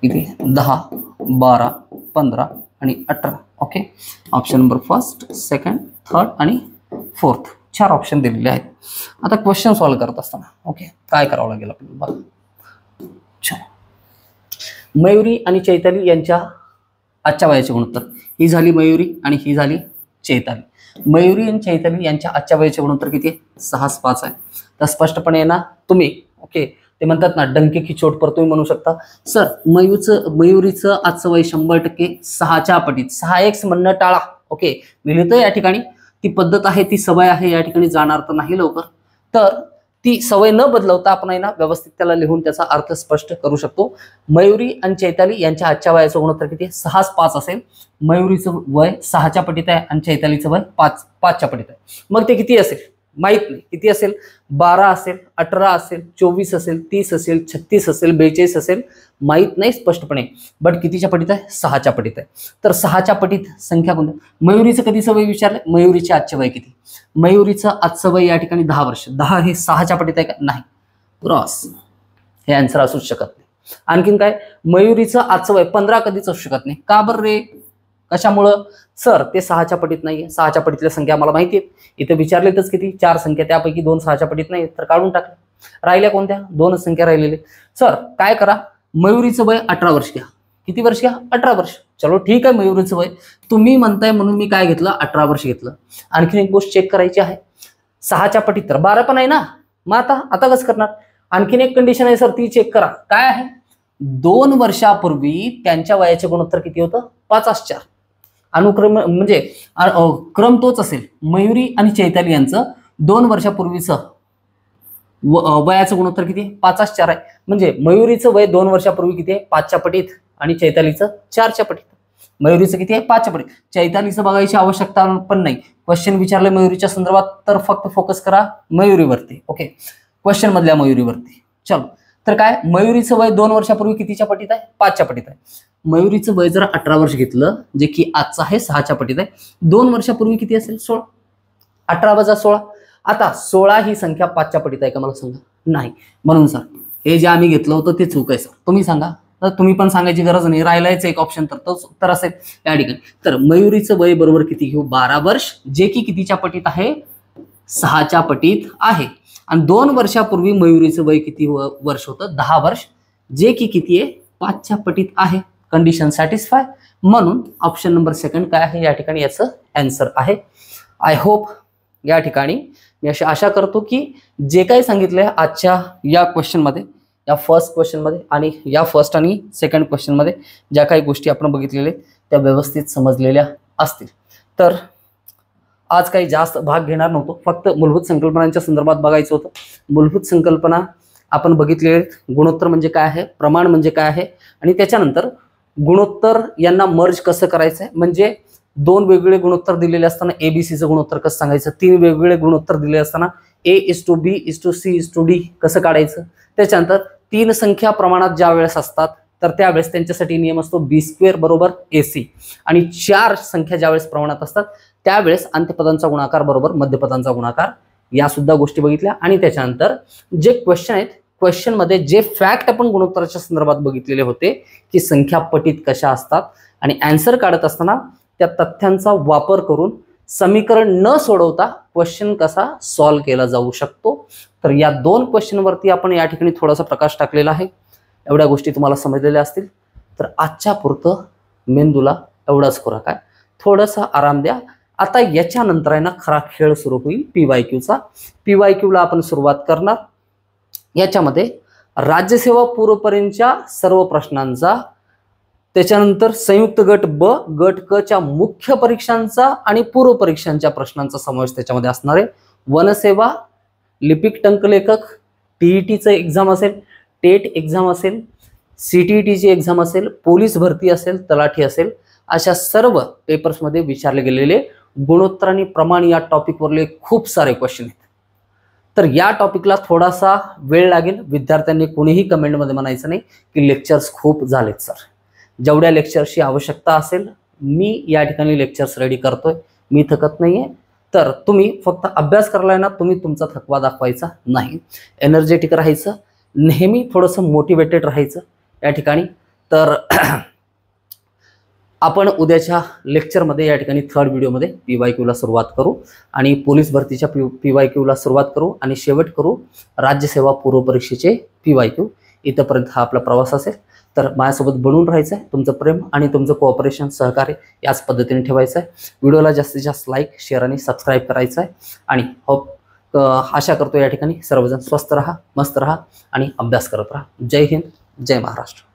Speaker 1: इथे 10, 12, 15 आणि 18. Okay. Option number first, second, third आणि फोर्थ 4 ऑप्शन दिलेले आहेत. आता क्वेश्चन सॉल्व्ह करत असताना ओके काय करावं लागेल आपल्याला बघा. मयुरी आणि चैताली यांच्या आजच्या वयाचे गुणोत्तर. ही झाली मयुरी आणि ही झाली चैताली. मयुरी आणि चैताली यांच्या आजच्या वयाचे गुणोत्तर किती आहे? 6:5 आहे. तर स्पष्टपणे ना तुम्ही ओके ते म्हणतात ना डंके की चोट पर तुम्ही म्हणू शकता सर मयुरीचं आजचं वय 100% 6च्या पटीत. 6x म्हणणं टाळा. ओके मी लिहितोय या ठिकाणी ती पद्धत आहे ती सवय आहे या ठिकाणी जाणार तर नाही लवकर. तर ती सवय न बदलवता आपण आहे ना व्यवस्थित त्याला लिहून त्याचा अर्थ स्पष्ट करू शकतो. मयुरी आणि चैताली यांच्या आजच्या वयाचं गुणोत्तर किती आहे? 6:5 असेल. मयुरीचं वय 6च्या पटीत आहे आणि चैतालीचं वय 5च्या पटीत आहे. मग ते किती असेल माहित नाही. किती असेल? 12 असेल, 18 असेल, 24 असेल, 30 असेल, 36 असेल, 42 असेल माहित नाही स्पष्टपणे. बट कितीच्या पटीत आहे? 6च्या पटीत आहे. तर 6च्या पटीत संख्या कोणती? मयुरीचं कधीचं वय विचारलं? मयुरीचे आजचे वय किती? मयुरीचं आजचं वय या ठिकाणी 10 वर्ष. 10 हे 6च्या पटीत आहे का? नाही. क्रॉस हे आन्सर असूच शकत नाही. आणखीन काय? मयुरीचं आजचं वय 15 कधीच असू शकत नाही. का बरं रे? कशामुळं? सर ते 6च्या पटीत नाहीये. 6च्या पटीतल्या संख्या मला माहिती आहेत. इथे विचारलेतच किती? 4 संख्या, त्यापैकी 2 6च्या पटीत नाही तर काढून टाकले. राहिल्या कोणत्या? 2च संख्या राहिलेले. सर काय करा, मयुरीचं वय 18 वर्ष घ्या. किती वर्ष घ्या? 18 वर्ष. चलो ठीक आहे. मयुरीचं वय तुम्ही म्हणताय म्हणून मी काय घेतलं? 18 वर्ष घेतलं. आणखीन एक गोष्ट चेक करायची आहे. 6च्या पटीत तर 12 पण आहे ना. मग आता कसं करणार? आणखीन एक कंडिशन आहे सर ती चेक करा. काय आहे? 2 वर्षापूर्वी त्यांच्या वयाचे गुणोत्तर किती होतं? 5:4. अनुक्रम म्हणजे क्रम तोच असेल. मयुरी आणि चैताली यांचं 2 वर्षापूर्वीचं वयाचं गुणोत्तर किती? 5:4 आहे. म्हणजे मयुरीचं वय 2 वर्षापूर्वी किती आहे? 5च्या पटीत आणि चैतालीचं 4च्या पटीत. मयुरीचं किती आहे? 5च्या पटीत. चैतालीचं बघायची आवश्यकता पण नाही. क्वेश्चन विचारले मयुरीच्या संदर्भात तर फक्त फोकस करा मयुरीवरती. ओके क्वेश्चन मधल्या मयुरीवरती. चलो तर काय? मयुरीचं वय 2 वर्षापूर्वी कितीच्या पटीत आहे? 5च्या पटीत आहे. मयुरीचं वय जर 18 वर्ष घेतलं जे की आजचं आहे 6च्या पटीत आहे. 2 वर्षापूर्वी किती असेल? 16. 18 वजा 16. आता 16 ही संख्या 5च्या पटीत आहे का मला सांगा? नाही. म्हणून सर हे जे आम्ही घेतलं होतं ते चूक आहे सर. तुम्ही सांगा. तर तुम्ही पण सांगायची गरज नाही. राहिलायच एक ऑप्शन तर तोच उत्तर असेल या ठिकाणी. तर मयुरीचं वय बरोबर किती घेऊ? 12 वर्ष जे की कितीच्या पटीत आहे? 6च्या पटीत आहे. आणि 2 वर्षापूर्वी मयुरीचं वय किती वर्ष होतं? 10 वर्ष जे की किती आहे? 5च्या पटीत आहे. Condition satisfy. म्हणून ऑप्शन नंबर सेकंड काय आहे या ठिकाणी याचं आन्सर आहे. आय होप या ठिकाणी मी अशी आशा करतो की जे काही सांगितलंय आजच्या या क्वेश्चनमध्ये, या फर्स्ट क्वेश्चनमध्ये आणि या फर्स्ट आणि सेकंड क्वेश्चनमध्ये ज्या काही गोष्टी आपण बघितलेल्या त्या व्यवस्थित समजलेल्या असतील. तर आज काही जास्त भाग घेणार नव्हतो. फक्त मूलभूत संकल्पनांच्या संदर्भात बघायचं होतं. मूलभूत संकल्पना आपण बघितलेले. गुणोत्तर म्हणजे काय आहे, प्रमाण म्हणजे काय आहे आणि त्याच्यानंतर गुणोत्तर यांना मर्ज कसं करायचं आहे. म्हणजे 2 वेगवेगळे गुणोत्तर दिलेले असताना एबीसीचं गुणोत्तर कसं सांगायचं. 3 वेगवेगळे गुणोत्तर दिले असताना A:B:C:D कसं काढायचं. त्याच्यानंतर 3 संख्या प्रमाणात ज्या वेळेस असतात तर त्यावेळेस त्यांच्यासाठी नियम असतो B² बरोबर AC आणि 4 संख्या ज्यावेळेस प्रमाणात असतात त्यावेळेस अंत्यपदांचा गुणाकार बरोबर मध्यपदांचा गुणाकार. या सुद्धा गोष्टी बघितल्या. आणि त्याच्यानंतर जे क्वेश्चन आहेत क्वेश्चन मध्ये जे फॅक्ट आपण गुणोत्तराच्या संदर्भात बघितलेले होते की संख्या पटीत कशा असतात आणि आन्सर काढत असताना त्या तथ्यांचा वापर करून समीकरण न सोडवता क्वेश्चन कसा सॉल्व्ह केला जाऊ शकतो. तर या 2 क्वेश्चनवरती आपण या ठिकाणी थोडासा प्रकाश टाकलेला आहे. एवढ्या गोष्टी तुम्हाला समजलेल्या असतील. तर आजच्या पुरतं मेंदूला एवढाच खुराक आहे. थोडासा आराम द्या. आता याच्यानंतर आहे ना खरा खेळ सुरू होईल PYQचा. PYQला आपण सुरुवात करणार. याच्यामध्ये राज्यसेवा पूर्वपर्यंतच्या सर्व प्रश्नांचा, त्याच्यानंतर संयुक्त गट ब गट क च्या मुख्य परीक्षांचा आणि पूर्व परीक्षांच्या प्रश्नांचा समावेश त्याच्यामध्ये असणार आहे. वनसेवा, लिपिक टंकलेखक, TETचं एक्झाम असेल, टेट एक्झाम असेल, CTETची एक्झाम असेल, पोलीस भरती असेल, तलाठी असेल, अशा सर्व पेपर्समध्ये विचारले गेलेले गुणोत्तर आणि प्रमाण या टॉपिकवरले खूप सारे क्वेश्चन आहेत. तर या टॉपिकला थोडासा वेळ लागेल. विद्यार्थ्यांनी कोणीही कमेंटमध्ये म्हणायचं नाही की लेक्चर्स खूप झालेत सर. जेवढ्या लेक्चर्सची आवश्यकता असेल मी या ठिकाणी लेक्चर्स रेडी करतोय, मी थकत नाहीये. तर तुम्ही फक्त अभ्यास करायला ना, तुम्ही तुमचा थकवा दाखवायचा नाही, एनर्जेटिक राहायचं, नेहमी थोडंसं मोटिवेटेड राहायचं या ठिकाणी. तर आपण उद्याच्या लेक्चरमध्ये या ठिकाणी थर्ड व्हिडिओमध्ये PYQला सुरुवात करू आणि पोलीस भरतीच्या PYQला सुरुवात करू आणि शेवट करू राज्यसेवा पूर्व परीक्षेचे PYQ. इथपर्यंत हा आपला प्रवास असेल. तर माझ्यासोबत बनून राहायचं आहे. तुमचं प्रेम आणि तुमचं कोऑपरेशन, सहकार्य याच पद्धतीने ठेवायचं आहे. व्हिडिओला जास्तीत जास्त लाईक, शेअर आणि सबस्क्राईब करायचं आहे. आणि आशा करतो या ठिकाणी सर्वजण स्वस्थ राहा, मस्त राहा आणि अभ्यास करत राहा. जय हिंद, जय महाराष्ट्र.